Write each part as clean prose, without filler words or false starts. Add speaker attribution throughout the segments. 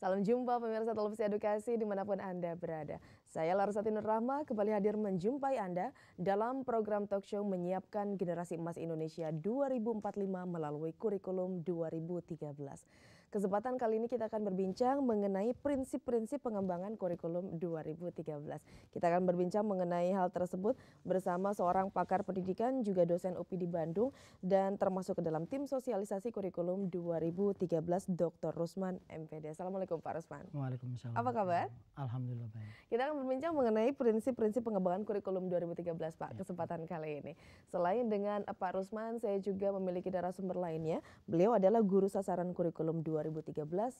Speaker 1: Salam jumpa pemirsa televisi edukasi dimanapun Anda berada. Saya Larsati Nur Rahma kembali hadir menjumpai Anda dalam program talk show menyiapkan generasi emas Indonesia 2045 melalui kurikulum 2013. Kesempatan kali ini kita akan berbincang mengenai prinsip-prinsip pengembangan kurikulum 2013. Kita akan berbincang mengenai hal tersebut bersama seorang pakar pendidikan juga dosen UPI di Bandung dan termasuk ke dalam tim sosialisasi kurikulum 2013 Dr. Rusman MPD. Assalamualaikum Pak Rusman.
Speaker 2: Waalaikumsalam.
Speaker 1: Apa kabar?
Speaker 2: Alhamdulillah baik.
Speaker 1: Kita akan berbincang mengenai prinsip-prinsip pengembangan kurikulum 2013 Pak, kesempatan kali ini. Selain dengan Pak Rusman, saya juga memiliki narasumber lainnya. Beliau adalah guru sasaran kurikulum 2013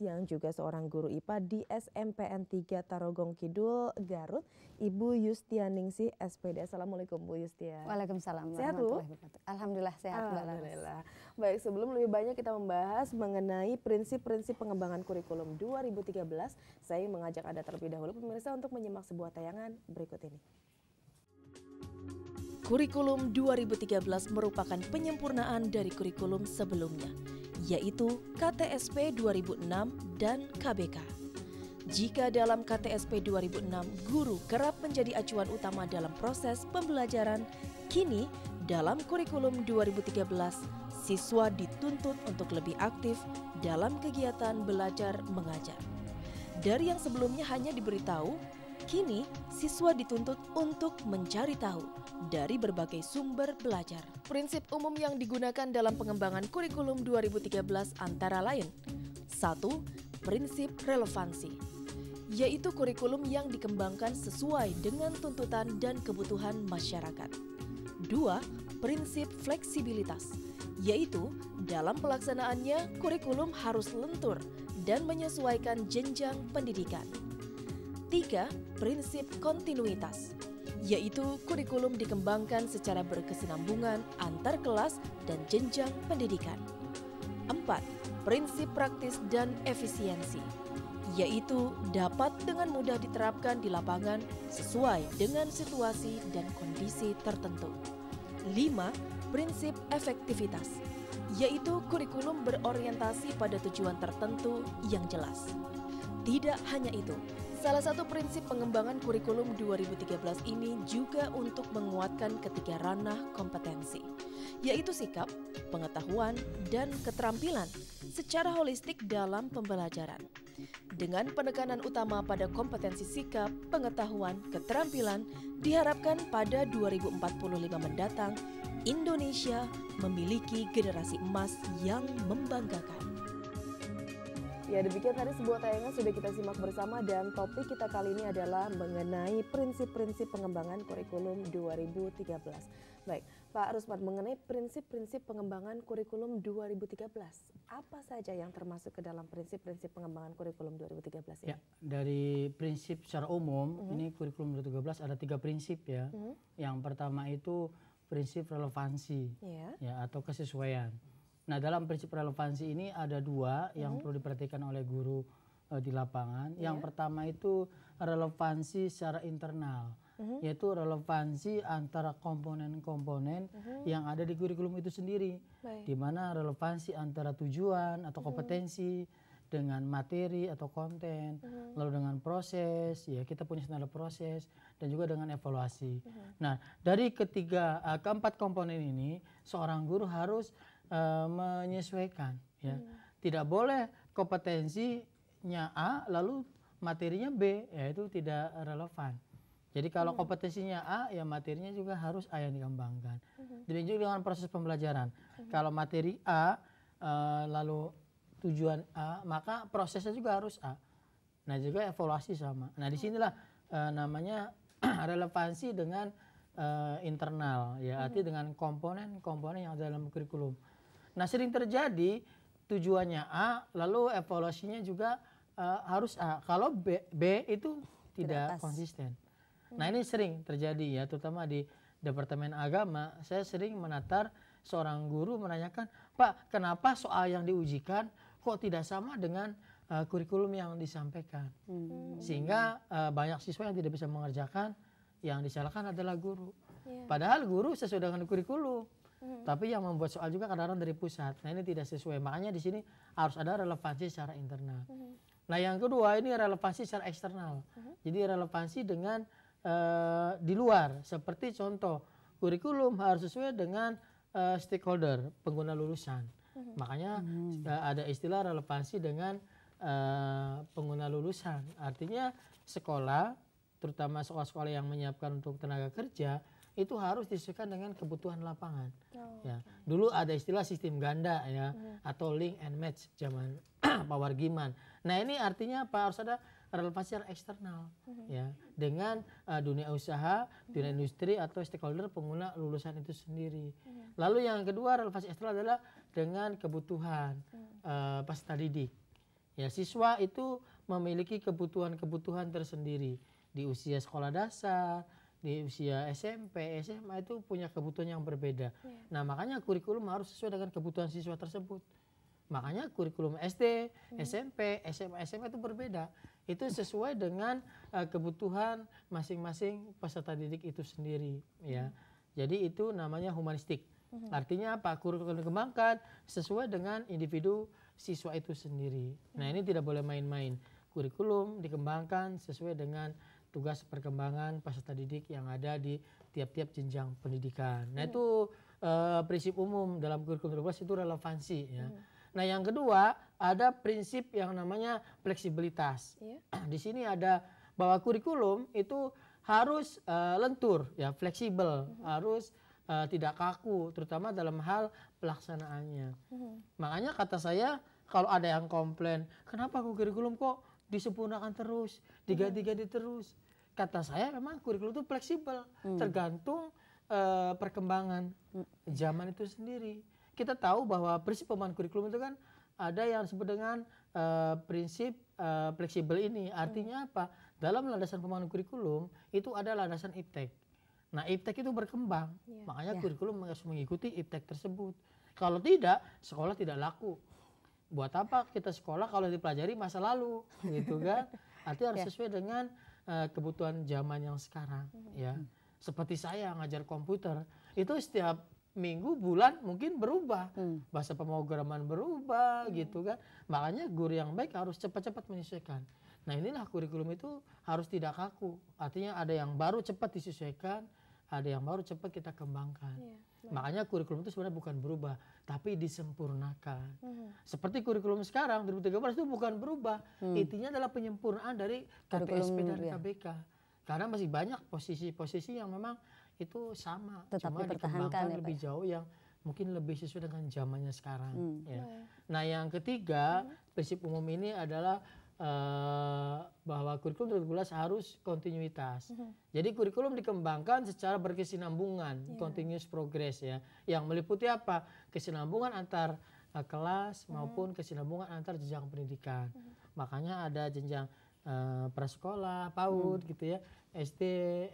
Speaker 1: yang juga seorang guru IPA di SMPN 3 Tarogong Kidul, Garut, Ibu Yustianingsih SPD. Assalamualaikum Bu Yustia.
Speaker 3: Waalaikumsalam.
Speaker 1: Sehat Bu?
Speaker 3: Alhamdulillah sehat.
Speaker 1: Alhamdulillah. Baik, sebelum lebih banyak kita membahas mengenai prinsip-prinsip pengembangan kurikulum 2013, saya mengajak Anda terlebih dahulu pemirsa untuk menyimak sebuah tayangan berikut ini.
Speaker 4: Kurikulum 2013 merupakan penyempurnaan dari kurikulum sebelumnya, yaitu KTSP 2006 dan KBK. Jika dalam KTSP 2006 guru kerap menjadi acuan utama dalam proses pembelajaran, kini dalam kurikulum 2013 siswa dituntut untuk lebih aktif dalam kegiatan belajar mengajar. Dari yang sebelumnya hanya diberitahu, kini siswa dituntut untuk mencari tahu dari berbagai sumber belajar. Prinsip umum yang digunakan dalam pengembangan kurikulum 2013 antara lain: 1. Prinsip relevansi, yaitu kurikulum yang dikembangkan sesuai dengan tuntutan dan kebutuhan masyarakat. 2. Prinsip fleksibilitas, yaitu dalam pelaksanaannya kurikulum harus lentur dan menyesuaikan jenjang pendidikan. 3. Prinsip kontinuitas, yaitu kurikulum dikembangkan secara berkesinambungan antar kelas dan jenjang pendidikan. 4. Prinsip praktis dan efisiensi, yaitu dapat dengan mudah diterapkan di lapangan sesuai dengan situasi dan kondisi tertentu. 5. Prinsip efektivitas, yaitu kurikulum berorientasi pada tujuan tertentu yang jelas. Tidak hanya itu, salah satu prinsip pengembangan kurikulum 2013 ini juga untuk menguatkan ketiga ranah kompetensi, yaitu sikap, pengetahuan, dan keterampilan secara holistik dalam pembelajaran. Dengan penekanan utama pada kompetensi sikap, pengetahuan, keterampilan, diharapkan pada 2045 mendatang, Indonesia memiliki generasi emas yang membanggakan.
Speaker 1: Ya, demikian tadi sebuah tayangan sudah kita simak bersama dan topik kita kali ini adalah mengenai prinsip-prinsip pengembangan kurikulum 2013. Baik, Pak Rusman, mengenai prinsip-prinsip pengembangan kurikulum 2013, apa saja yang termasuk ke dalam prinsip-prinsip pengembangan kurikulum 2013 ini?
Speaker 2: Ya, dari prinsip secara umum, ini kurikulum 2013 ada 3 prinsip ya. Yang pertama itu prinsip relevansi ya, atau kesesuaian. Nah, dalam prinsip relevansi ini ada 2 yang perlu diperhatikan oleh guru di lapangan. Yang pertama itu relevansi secara internal, yaitu relevansi antara komponen-komponen yang ada di kurikulum itu sendiri. Di mana relevansi antara tujuan atau kompetensi dengan materi atau konten, lalu dengan proses, ya kita punya standar proses, dan juga dengan evaluasi. Nah, dari keempat komponen ini, seorang guru harus menyesuaikan. Ya. Tidak boleh kompetensinya A, lalu materinya B, ya itu tidak relevan. Jadi kalau kompetensinya A, ya materinya juga harus A yang dikembangkan. Demikian juga dengan proses pembelajaran. Kalau materi A, lalu tujuan A, maka prosesnya juga harus A. Nah, juga evaluasi sama. Nah, disinilah namanya relevansi dengan internal, ya, arti dengan komponen-komponen yang ada dalam kurikulum. Nah, sering terjadi tujuannya A, lalu evaluasinya juga harus A. Kalau B itu tidak konsisten. Nah, ini sering terjadi ya, terutama di Departemen Agama. Saya sering menatar seorang guru menanyakan, Pak, kenapa soal yang diujikan kok tidak sama dengan kurikulum yang disampaikan? Sehingga banyak siswa yang tidak bisa mengerjakan, yang disalahkan adalah guru. Padahal guru sesuai dengan kurikulum. Tapi yang membuat soal juga kadang-kadang dari pusat. Nah, ini tidak sesuai. Makanya di sini harus ada relevansi secara internal. Nah yang kedua ini relevansi secara eksternal. Jadi relevansi dengan di luar. Seperti contoh, kurikulum harus sesuai dengan stakeholder, pengguna lulusan. Makanya ada istilah relevansi dengan pengguna lulusan. Artinya sekolah, terutama sekolah-sekolah yang menyiapkan untuk tenaga kerja, itu harus disesuaikan dengan kebutuhan lapangan. Ya. Dulu ada istilah sistem ganda ya, atau link and match zaman Pak Wargiman. Nah ini artinya apa? Harus ada relevansi secara eksternal ya, dengan dunia usaha, dunia industri atau stakeholder pengguna lulusan itu sendiri. Lalu yang kedua relevansi eksternal adalah dengan kebutuhan peserta didik. Ya, siswa itu memiliki kebutuhan-kebutuhan tersendiri di usia sekolah dasar, di usia SMP, SMA itu punya kebutuhan yang berbeda. Nah makanya kurikulum harus sesuai dengan kebutuhan siswa tersebut. Makanya kurikulum SD, SMP, SMA, SMA itu berbeda. Itu sesuai dengan kebutuhan masing-masing peserta didik itu sendiri. Ya. Jadi itu namanya humanistik. Artinya apa? Kurikulum dikembangkan sesuai dengan individu siswa itu sendiri. Nah ini tidak boleh main-main. Kurikulum dikembangkan sesuai dengan tugas perkembangan peserta didik yang ada di tiap-tiap jenjang pendidikan. Nah itu prinsip umum dalam kurikulum 12 itu relevansi ya. Nah yang kedua ada prinsip yang namanya fleksibilitas. Di sini ada bahwa kurikulum itu harus lentur ya, fleksibel, harus tidak kaku, terutama dalam hal pelaksanaannya. Makanya kata saya kalau ada yang komplain, kenapa kurikulum kok disempurnakan terus, diganti-ganti terus. Kata saya memang kurikulum itu fleksibel, tergantung perkembangan zaman itu sendiri. Kita tahu bahwa prinsip pemahaman kurikulum itu kan ada yang disebut dengan prinsip fleksibel ini. Artinya apa? Dalam landasan pemahaman kurikulum itu ada landasan iptek. Nah iptek itu berkembang, makanya kurikulum harus mengikuti iptek tersebut. Kalau tidak, sekolah tidak laku. Buat apa kita sekolah kalau dipelajari masa lalu, gitu kan? Artinya harus sesuai dengan kebutuhan zaman yang sekarang, ya. Seperti saya ngajar komputer, itu setiap minggu, bulan mungkin berubah, bahasa pemrograman berubah, gitu kan? Makanya guru yang baik harus cepat-cepat menyesuaikan. Nah inilah kurikulum itu harus tidak kaku. Artinya ada yang baru cepat disesuaikan, ada yang baru cepat kita kembangkan. Makanya kurikulum itu sebenarnya bukan berubah, tapi disempurnakan. Seperti kurikulum sekarang 2013 itu bukan berubah, intinya adalah penyempurnaan dari KTSP dan KBK. Karena masih banyak posisi-posisi yang memang itu sama, cuma dikembangkan lebih jauh yang mungkin lebih sesuai dengan zamannya sekarang. Ya. Nah yang ketiga prinsip umum ini adalah bahwa kurikulum 2012 harus kontinuitas. Jadi kurikulum dikembangkan secara berkesinambungan, continuous progress ya, yang meliputi apa? Kesinambungan antar kelas maupun kesinambungan antar jenjang pendidikan. Makanya ada jenjang prasekolah, PAUD gitu ya, SD,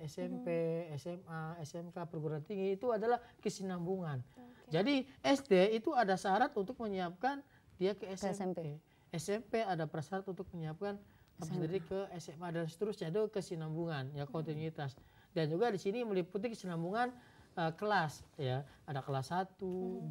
Speaker 2: SMP, SMA, SMK, perguruan tinggi itu adalah kesinambungan. Jadi SD itu ada syarat untuk menyiapkan dia ke SMP. SMP ada prasyarat untuk menyiapkan peserta ke SMA dan seterusnya, itu kesinambungan ya, kontinuitas. Dan juga di sini meliputi kesinambungan kelas ya, ada kelas 1, 2,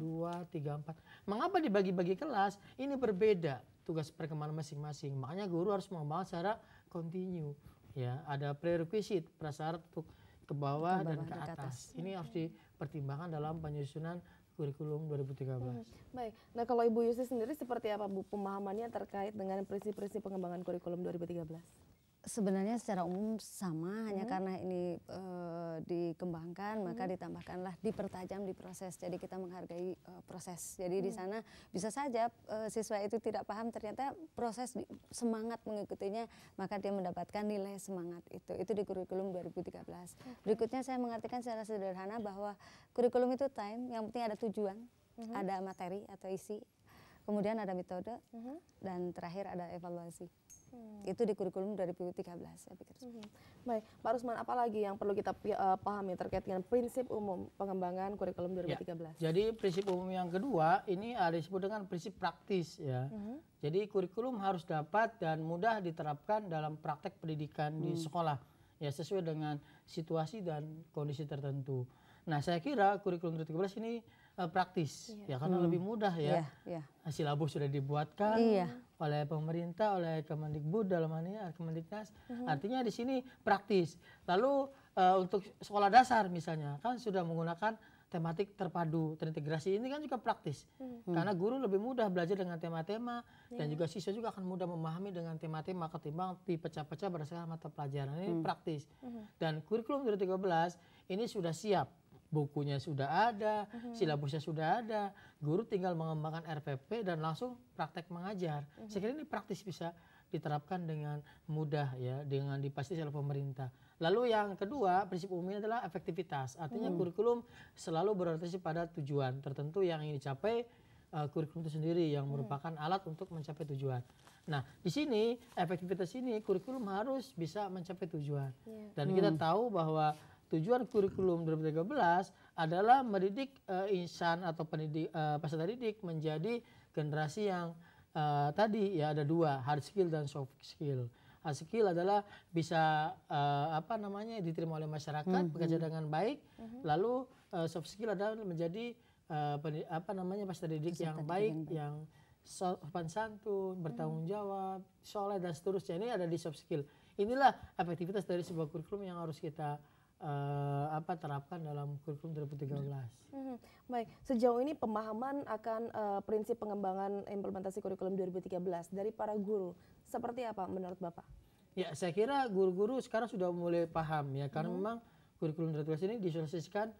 Speaker 2: 3, 4. Mengapa dibagi-bagi kelas? Ini berbeda tugas perkembangan masing-masing. Makanya guru harus mengembangkan secara kontinu ya, ada prerequisite, prasyarat untuk ke bawah dan ke atas. Ini harus dipertimbangkan dalam penyusunan kurikulum 2013.
Speaker 1: Baik, nah kalau Ibu Yusti sendiri seperti apa Bu pemahamannya terkait dengan prinsip-prinsip pengembangan kurikulum 2013?
Speaker 3: Sebenarnya secara umum sama, hanya karena ini dikembangkan maka ditambahkanlah, dipertajam di proses. Jadi kita menghargai proses. Jadi di sana bisa saja siswa itu tidak paham, ternyata proses semangat mengikutinya, maka dia mendapatkan nilai semangat itu. Itu di kurikulum 2013. Berikutnya saya mengartikan secara sederhana bahwa kurikulum itu time, yang penting ada tujuan, ada materi atau isi, kemudian ada metode, dan terakhir ada evaluasi. Itu di kurikulum 2013 saya pikir.
Speaker 1: Baik, Pak Rusman, apa lagi yang perlu kita pahami terkait dengan prinsip umum pengembangan kurikulum 2013?
Speaker 2: Ya, jadi prinsip umum yang kedua ini ada disebut dengan prinsip praktis ya. Jadi kurikulum harus dapat dan mudah diterapkan dalam praktek pendidikan di sekolah ya, sesuai dengan situasi dan kondisi tertentu. Nah saya kira kurikulum 2013 ini praktis ya, karena lebih mudah ya. Silabus sudah dibuatkan oleh pemerintah, oleh Kemendikbud dalam hal ini Kemendiknas. Artinya di sini praktis. Lalu untuk sekolah dasar misalnya kan sudah menggunakan tematik terpadu terintegrasi, ini kan juga praktis karena guru lebih mudah belajar dengan tema-tema dan juga siswa juga akan mudah memahami dengan tema-tema ketimbang dipecah-pecah berdasarkan mata pelajaran. Ini praktis. Dan kurikulum 2013 ini sudah siap, bukunya sudah ada, silabusnya sudah ada, guru tinggal mengembangkan RPP dan langsung praktek mengajar. Saya kira ini praktis bisa diterapkan dengan mudah ya, dengan dipastikan oleh pemerintah. Lalu yang kedua, prinsip umumnya adalah efektivitas. Artinya kurikulum selalu berorientasi pada tujuan tertentu yang ingin dicapai kurikulum itu sendiri yang merupakan alat untuk mencapai tujuan. Nah, di sini efektivitas ini kurikulum harus bisa mencapai tujuan. Dan kita tahu bahwa tujuan kurikulum 2013 adalah mendidik insan atau peserta didik menjadi generasi yang tadi ya ada dua, hard skill dan soft skill. Hard skill adalah bisa diterima oleh masyarakat, bekerja dengan baik. Lalu soft skill adalah menjadi peserta didik yang baik, yang sopan santun, bertanggung jawab, soleh dan seterusnya. Ini ada di soft skill. Inilah efektivitas dari sebuah kurikulum yang harus kita terapkan dalam kurikulum 2013.
Speaker 1: Baik, sejauh ini pemahaman akan prinsip pengembangan implementasi kurikulum 2013 dari para guru seperti apa menurut Bapak?
Speaker 2: Ya, saya kira guru-guru sekarang sudah mulai paham ya, karena memang kurikulum 2013 ini disosialisasikan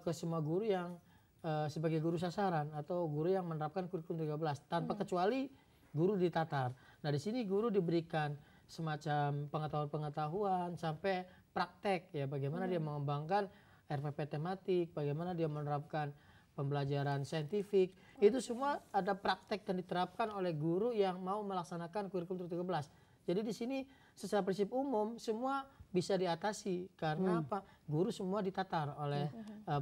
Speaker 2: ke semua guru yang sebagai guru sasaran atau guru yang menerapkan kurikulum 2013 tanpa kecuali guru ditatar. Nah, di sini guru diberikan semacam pengetahuan-pengetahuan sampai praktek ya, bagaimana dia mengembangkan RPP tematik, bagaimana dia menerapkan pembelajaran saintifik. Itu semua ada praktek dan diterapkan oleh guru yang mau melaksanakan kurikulum 2013. Jadi di sini secara prinsip umum semua bisa diatasi karena apa? Guru semua ditatar oleh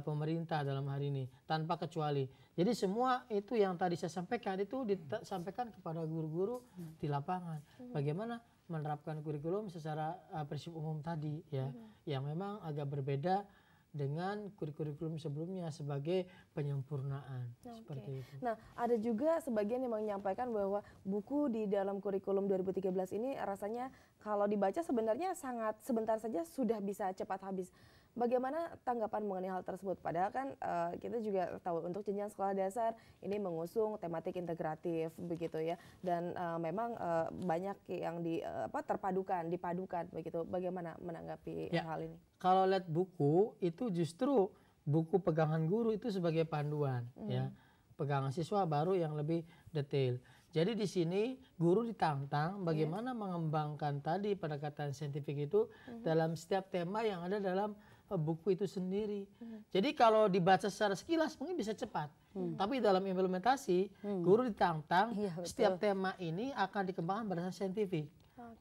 Speaker 2: pemerintah dalam hari ini tanpa kecuali. Jadi semua itu yang tadi saya sampaikan itu disampaikan kepada guru-guru di lapangan. Bagaimana menerapkan kurikulum secara prinsip umum tadi ya, yang memang agak berbeda dengan kurikulum sebelumnya sebagai penyempurnaan. Seperti itu.
Speaker 1: Nah, ada juga sebagian yang menyampaikan bahwa buku di dalam kurikulum 2013 ini rasanya kalau dibaca sebenarnya sangat sebentar saja sudah bisa cepat habis. Bagaimana tanggapan mengenai hal tersebut? Padahal kan kita juga tahu untuk jenjang sekolah dasar ini mengusung tematik integratif begitu ya, dan memang banyak yang dipadukan begitu. Bagaimana menanggapi hal ini?
Speaker 2: Kalau lihat buku itu justru buku pegangan guru itu sebagai panduan ya, pegangan siswa baru yang lebih detail. Jadi di sini guru ditantang bagaimana mengembangkan tadi pendekatan saintifik itu dalam setiap tema yang ada dalam buku itu sendiri. Jadi kalau dibaca secara sekilas mungkin bisa cepat, tapi dalam implementasi guru ditantang setiap tema ini akan dikembangkan berdasarkan saintifik.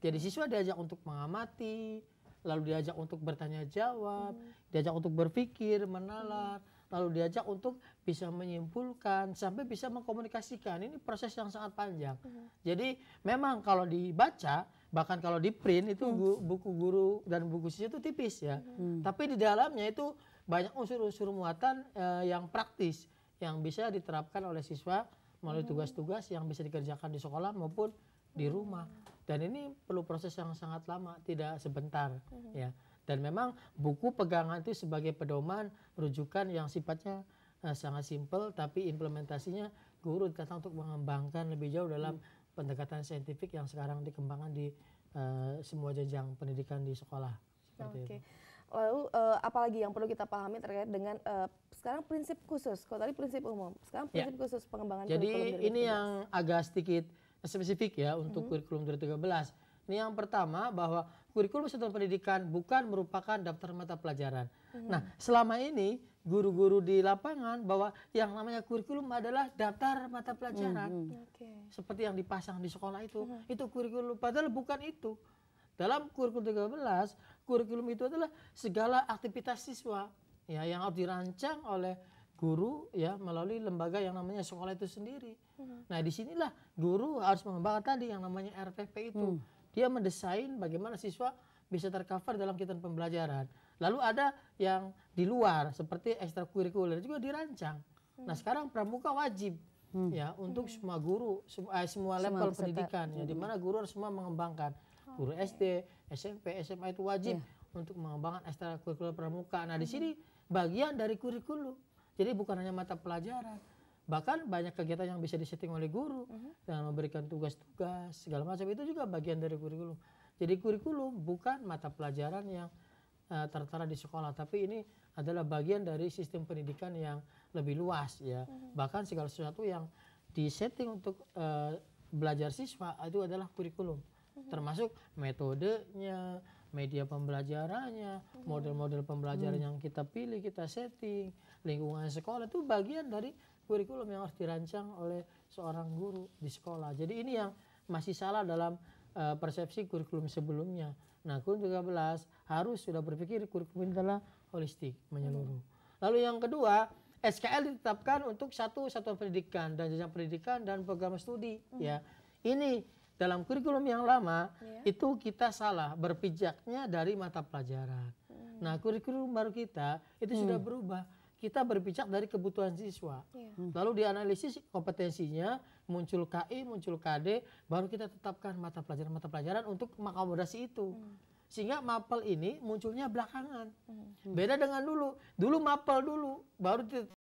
Speaker 2: Jadi siswa diajak untuk mengamati, lalu diajak untuk bertanya jawab, diajak untuk berpikir, menalar, lalu diajak untuk bisa menyimpulkan sampai bisa mengkomunikasikan. Ini proses yang sangat panjang. Jadi memang kalau dibaca, bahkan kalau di print itu buku guru dan buku siswa itu tipis ya. Tapi di dalamnya itu banyak unsur-unsur muatan yang praktis yang bisa diterapkan oleh siswa melalui tugas-tugas yang bisa dikerjakan di sekolah maupun di rumah. Dan ini perlu proses yang sangat lama, tidak sebentar ya. Dan memang buku pegangan itu sebagai pedoman rujukan yang sifatnya sangat simpel, tapi implementasinya guru ditantang untuk mengembangkan lebih jauh dalam pendekatan saintifik yang sekarang dikembangkan di semua jenjang pendidikan di sekolah. Seperti itu.
Speaker 1: Lalu apalagi yang perlu kita pahami terkait dengan sekarang prinsip khusus, kalau tadi prinsip umum, sekarang prinsip khusus pengembangan
Speaker 2: Jadi
Speaker 1: kurikulum 2013.
Speaker 2: ini yang agak sedikit spesifik ya untuk kurikulum 2013. Ini yang pertama bahwa kurikulum satuan pendidikan bukan merupakan daftar mata pelajaran. Nah, selama ini guru-guru di lapangan bahwa yang namanya kurikulum adalah daftar mata pelajaran. Seperti yang dipasang di sekolah itu kurikulum, padahal bukan itu. Dalam kurikulum 13, kurikulum itu adalah segala aktivitas siswa ya yang harus dirancang oleh guru ya melalui lembaga yang namanya sekolah itu sendiri. Nah, disinilah guru harus mengembangkan tadi yang namanya RPP itu. Dia mendesain bagaimana siswa bisa tercover dalam kegiatan pembelajaran. Lalu ada yang di luar seperti ekstrakurikuler juga dirancang Nah sekarang pramuka wajib ya untuk semua guru, semua level pendidikan ya, di mana guru harus semua mengembangkan. Guru SD, SMP, SMA itu wajib untuk mengembangkan ekstrakurikuler pramuka. Nah di sini bagian dari kurikulum. Jadi bukan hanya mata pelajaran, bahkan banyak kegiatan yang bisa disetting oleh guru dan memberikan tugas-tugas segala macam itu juga bagian dari kurikulum. Jadi kurikulum bukan mata pelajaran yang tertara di sekolah, tapi ini adalah bagian dari sistem pendidikan yang lebih luas ya. Bahkan segala sesuatu yang disetting untuk belajar siswa itu adalah kurikulum, termasuk metodenya, media pembelajarannya, model-model pembelajaran yang kita pilih, kita setting, lingkungan sekolah itu bagian dari kurikulum yang harus dirancang oleh seorang guru di sekolah. Jadi ini yang masih salah dalam persepsi kurikulum sebelumnya. Nah, kurikulum 13 harus sudah berpikir kurikulum ini adalah holistik, menyeluruh. Lalu yang kedua, SKL ditetapkan untuk satuan pendidikan dan jenjang pendidikan dan program studi ya. Ini dalam kurikulum yang lama itu kita salah berpijaknya dari mata pelajaran. Nah, kurikulum baru kita itu sudah berubah. Kita berpijak dari kebutuhan siswa. Lalu dianalisis kompetensinya, muncul KI, muncul KD, baru kita tetapkan mata pelajaran untuk mengakomodasi itu. Sehingga mapel ini munculnya belakangan. Beda dengan dulu. Dulu mapel dulu, baru